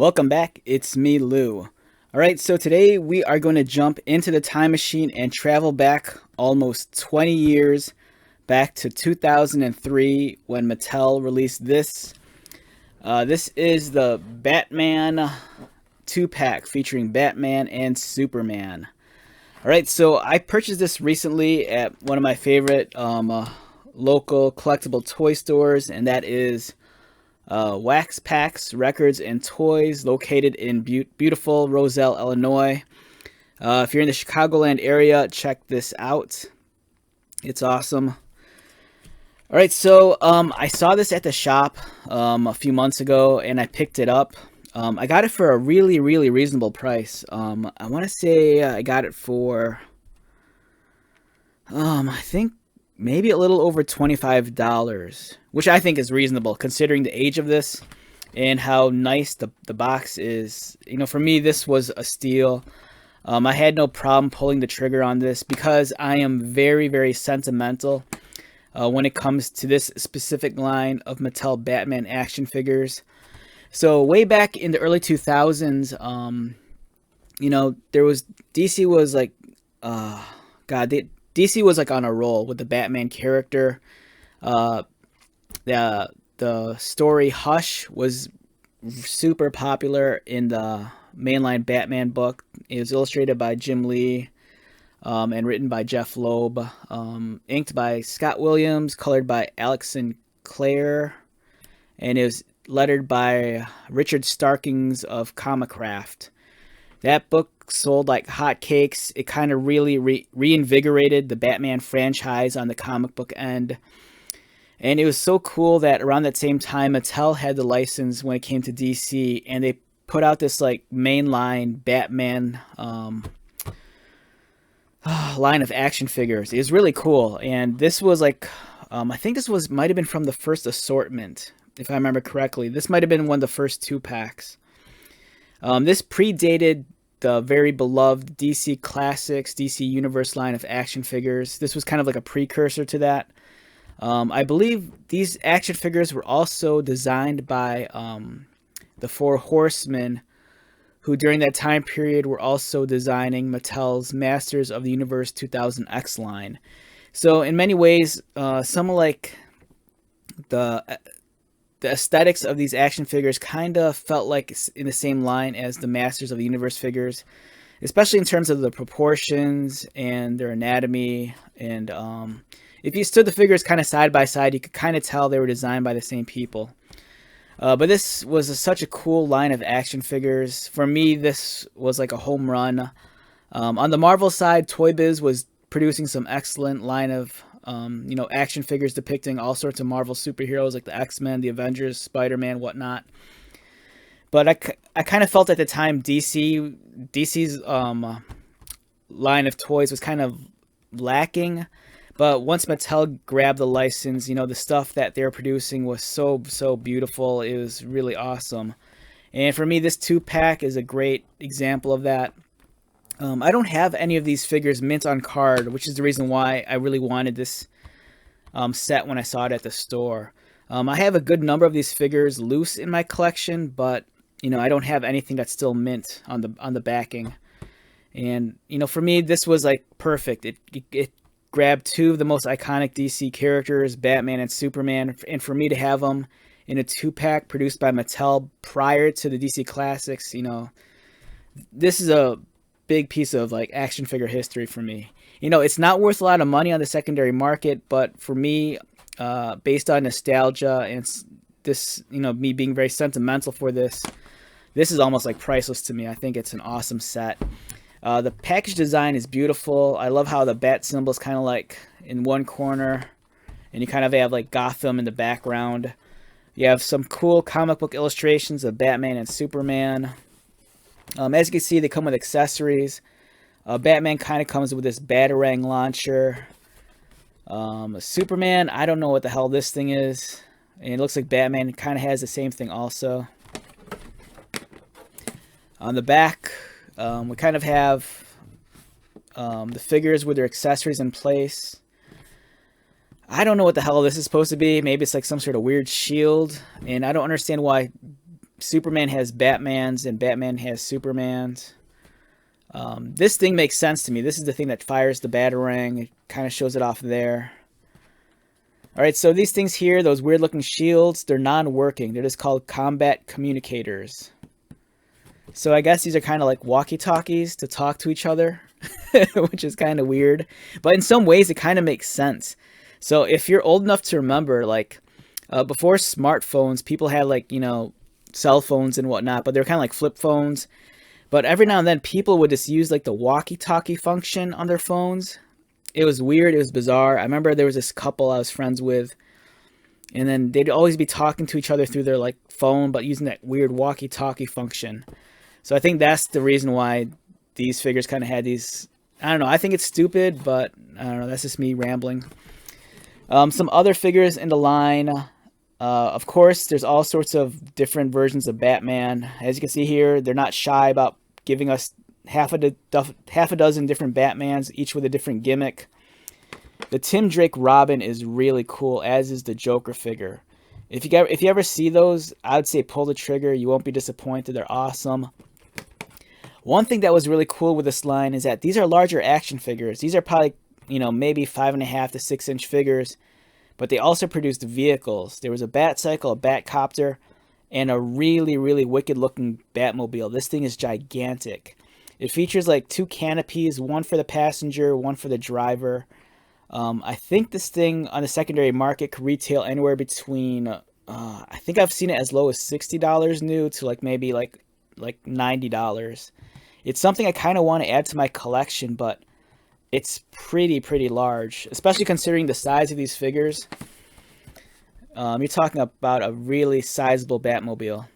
Welcome back, it's me, Lou. Alright, so today we are going to jump into the time machine and travel back almost 20 years, back to 2003 when Mattel released this. This is the Batman 2-pack featuring Batman and Superman. Alright, so I purchased this recently at one of my favorite local collectible toy stores, and that is Wax Packs Records and Toys, located in beautiful Roselle, Illinois. If you're in the Chicagoland area, check this out. It's awesome. Alright, so I saw this at the shop a few months ago, and I picked it up. I got it for a really reasonable price. I want to say I got it for, I think maybe a little over $25, which I think is reasonable considering the age of this and how nice the box is. You know, for me, this was a steal. I had no problem pulling the trigger on this because I am very sentimental when it comes to this specific line of Mattel Batman action figures. So way back in the early 2000s, you know, DC was like, DC was like on a roll with the Batman character. The story Hush was super popular in the mainline Batman book. It was illustrated by Jim Lee and written by Jeff Loeb, inked by Scott Williams, colored by Alex Sinclair, and it was lettered by Richard Starkings of Comicraft. That book sold like hotcakes. It kind of really reinvigorated the Batman franchise on the comic book end. And it was so cool that around that same time, Mattel had the license when it came to DC, and they put out this like mainline Batman line of action figures. It was really cool, and this was like, I think this might have been from the first assortment, if I remember correctly. This might have been one of the first 2-packs. This predated the very beloved DC Classics, DC Universe line of action figures. This was kind of like a precursor to that. I believe these action figures were also designed by the Four Horsemen, who during that time period were also designing Mattel's Masters of the Universe 2000 X line. So in many ways, some of like the aesthetics of these action figures kind of felt like it's in the same line as the Masters of the Universe figures, especially in terms of the proportions and their anatomy. And if you stood the figures kind of side by side, you could kind of tell they were designed by the same people. But this was such a cool line of action figures. For me, this was like a home run. On the Marvel side, Toy Biz was producing some excellent line of action figures depicting all sorts of Marvel superheroes like the X-Men, the Avengers, Spider-Man, whatnot. But I kind of felt at the time DC's line of toys was kind of lacking. But once Mattel grabbed the license, you know, the stuff that they were producing was so beautiful. It was really awesome. And for me, this 2-pack is a great example of that. I don't have any of these figures mint on card, which is the reason why I really wanted this set when I saw it at the store. I have a good number of these figures loose in my collection, but you know, I don't have anything that's still mint on the backing. And you know, for me, this was like perfect. It grabbed two of the most iconic DC characters, Batman and Superman, and for me to have them in a 2-pack produced by Mattel prior to the DC Classics, you know, this is a big piece of like action figure history for me. You know, it's not worth a lot of money on the secondary market, but for me, based on nostalgia and this, you know, me being very sentimental for this is almost like priceless to me. I think it's an awesome set. The package design is beautiful. I love how the bat symbol is kind of like in one corner, and you kind of have like Gotham in the background. You have some cool comic book illustrations of Batman and Superman. As you can see, they come with accessories. Batman kind of comes with this Batarang launcher. Superman, I don't know what the hell this thing is. And it looks like Batman kind of has the same thing also. On the back, we kind of have the figures with their accessories in place. I don't know what the hell this is supposed to be. Maybe it's like some sort of weird shield. And I don't understand why Superman has Batmans and Batman has Supermans. This thing makes sense to me. This is the thing that fires the Batarang. It kind of shows it off there. Alright, so these things here, those weird looking shields, they're non-working. They're just called combat communicators. So I guess these are kind of like walkie-talkies to talk to each other, which is kind of weird. But in some ways, it kind of makes sense. So if you're old enough to remember, like, before smartphones, people had, like, you know, cell phones and whatnot, but they're kind of like flip phones. But every now and then, people would just use, like, the walkie-talkie function on their phones. It was weird. It was bizarre. I remember there was this couple I was friends with, and then they'd always be talking to each other through their, like, phone, but using that weird walkie-talkie function. So I think that's the reason why these figures kind of had these. I don't know. I think it's stupid, but I don't know. That's just me rambling. Some other figures in the line. Of course, there's all sorts of different versions of Batman. As you can see here, they're not shy about giving us half a dozen different Batmans, each with a different gimmick. The Tim Drake Robin is really cool, as is the Joker figure. If you ever see those, I would say pull the trigger. You won't be disappointed. They're awesome. One thing that was really cool with this line is that these are larger action figures. These are probably, you know, maybe 5.5 to 6 inch figures, but they also produced vehicles. There was a Batcycle, a Batcopter, and a really, really wicked looking Batmobile. This thing is gigantic. It features like 2 canopies, one for the passenger, one for the driver. I think this thing on the secondary market could retail anywhere between, I think I've seen it as low as $60 new to like maybe like $90. It's something I kind of want to add to my collection, but it's pretty large, especially considering the size of these figures. You're talking about a really sizable Batmobile.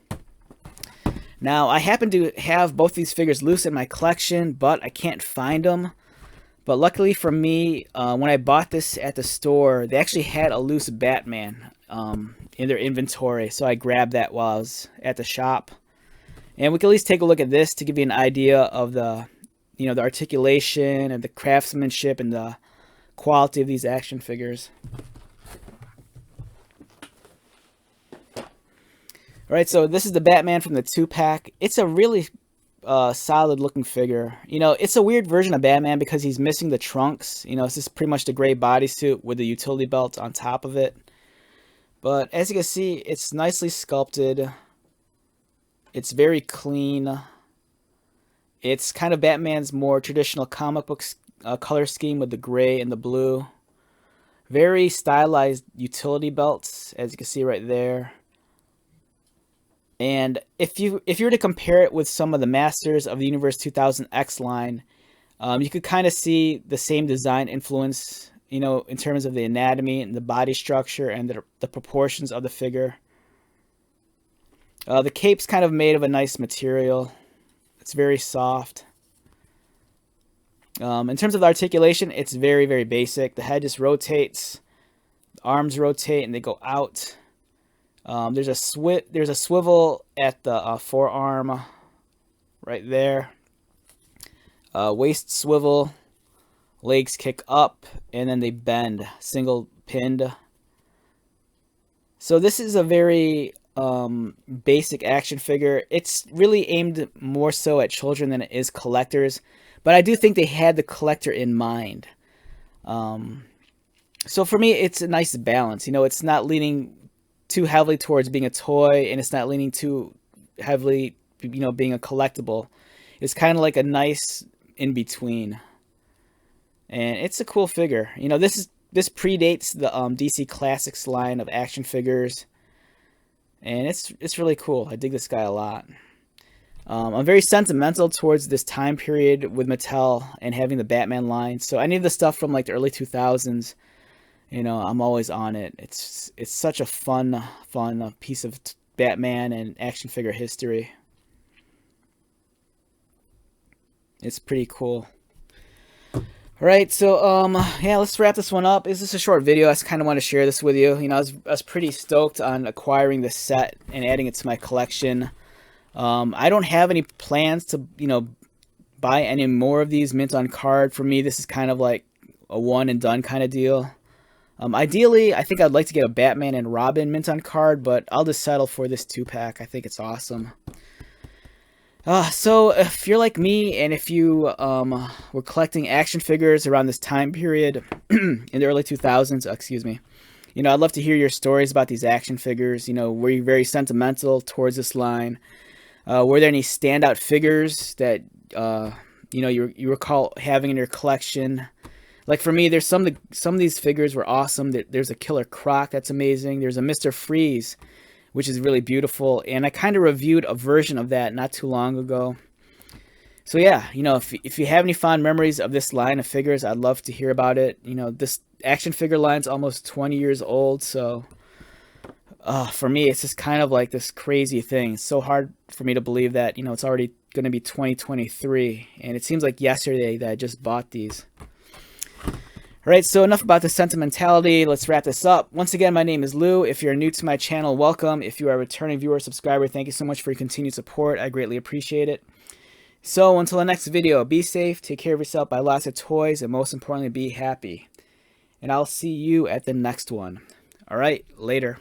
Now, I happen to have both these figures loose in my collection, but I can't find them. But luckily for me, when I bought this at the store, they actually had a loose Batman in their inventory, so I grabbed that while I was at the shop. And we can at least take a look at this to give you an idea of the, you know, the articulation and the craftsmanship and the quality of these action figures. Alright, so this is the Batman from the 2-pack. It's a really solid looking figure. You know, it's a weird version of Batman because he's missing the trunks. You know, it's just pretty much the gray bodysuit with the utility belt on top of it. But as you can see, it's nicely sculpted. It's very clean. It's kind of Batman's more traditional comic book color scheme with the gray and the blue. Very stylized utility belts, as you can see right there. And if you were to compare it with some of the Masters of the Universe 2000X line, you could kind of see the same design influence, you know, in terms of the anatomy and the body structure and the proportions of the figure. The cape's kind of made of a nice material. It's very soft. In terms of the articulation, it's very basic. The head just rotates, the arms rotate, and they go out. There's a swivel at the forearm right there. Waist swivel, legs kick up, and then they bend, single pinned. So this is a very basic action figure. It's really aimed more so at children than it is collectors, but I do think they had the collector in mind. So for me, it's a nice balance. You know, it's not leaning too heavily towards being a toy, and it's not leaning too heavily, you know, being a collectible. It's kind of like a nice in between, and it's a cool figure. You know, this predates the DC Classics line of action figures, and it's really cool. I dig this guy a lot. I'm very sentimental towards this time period with Mattel and having the Batman line. So any of the stuff from like the early 2000s, you know, I'm always on it. It's such a fun piece of Batman and action figure history. It's pretty cool. Alright, so yeah, let's wrap this one up. This is a short video. I just kind of want to share this with you. You know, I was pretty stoked on acquiring this set and adding it to my collection. I don't have any plans to, you know, buy any more of these mint on card. For me, this is kind of like a one and done kind of deal. Ideally, I think I'd like to get a Batman and Robin mint on card, but I'll just settle for this 2-pack. I think it's awesome. So if you're like me, and if you were collecting action figures around this time period in the early 2000s, excuse me, I'd love to hear your stories about these action figures. Were you very sentimental towards this line? Were there any standout figures that you recall having in your collection? Like for me, there's some of these figures were awesome. There's a Killer Croc that's amazing. There's a Mr. Freeze, which is really beautiful, and I kind of reviewed a version of that not too long ago. So yeah, if you have any fond memories of this line of figures, I'd love to hear about it. This action figure line's almost 20 years old, so for me, it's just kind of like this crazy thing. It's so hard for me to believe that, it's already going to be 2023, and it seems like yesterday that I just bought these. All right, so enough about the sentimentality. Let's wrap this up. Once again, my name is Lou. If you're new to my channel, welcome. If you are a returning viewer or subscriber, thank you so much for your continued support. I greatly appreciate it. So until the next video, be safe, take care of yourself, buy lots of toys, and most importantly, be happy. And I'll see you at the next one. All right, later.